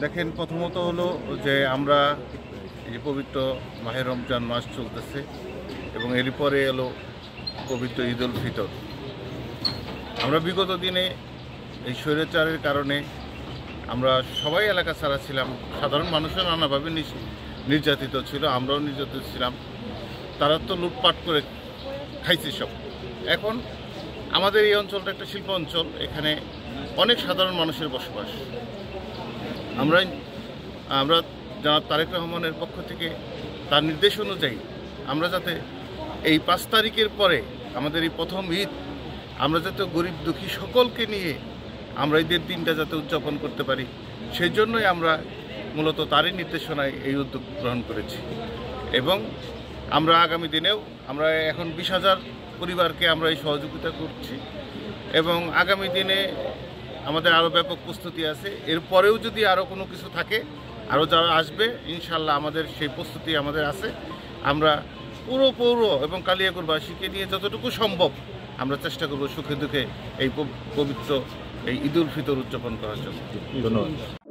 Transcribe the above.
দেখেন, প্রথমত হলো যে আমরা এই পবিত্র মাহে রমজান মাস চলতেছে এবং এর পরে এলো পবিত্র ঈদ উল ফিতর। আমরা বিগত দিনে এই স্বৈরাচারের কারণে আমরা সবাই এলাকা ছাড়া ছিলাম। সাধারণ মানুষও নানাভাবে নির্যাতিত ছিল, আমরাও নির্যাতিত ছিলাম। তারা তো লুটপাট করে খাইছে সব। এখন আমাদের এই অঞ্চলটা একটা শিল্প অঞ্চল, এখানে অনেক সাধারণ মানুষের বসবাস। আমরা জনাব তারেক রহমানের পক্ষ থেকে তার নির্দেশ অনুযায়ী আমরা যাতে এই 5 তারিখের পরে আমাদের এই প্রথম ঈদ আমরা যাতে গরিব দুঃখী সকলকে নিয়ে আমরা ঈদের দিনটা যাতে উদযাপন করতে পারি, সেই জন্যই আমরা মূলত তারই নির্দেশনায় এই উদ্যোগ গ্রহণ করেছি। এবং আমরা আগামী দিনেও আমরা এখন 20,000 পরিবারকে আমরা এই সহযোগিতা করছি এবং আগামী দিনে আমাদের আরও ব্যাপক প্রস্তুতি আছে। এরপরেও যদি আরও কোনো কিছু থাকে, আরও যারা আসবে, ইনশাল্লাহ আমাদের সেই প্রস্তুতি আমাদের আছে। আমরা পুরো পৌর এবং কালিয়াকৈরবাসীকে নিয়ে যতটুকু সম্ভব আমরা চেষ্টা করব সুখে দুঃখে এই পবিত্র এই ঈদ উল ফিতর উদযাপন করার জন্য। ধন্যবাদ।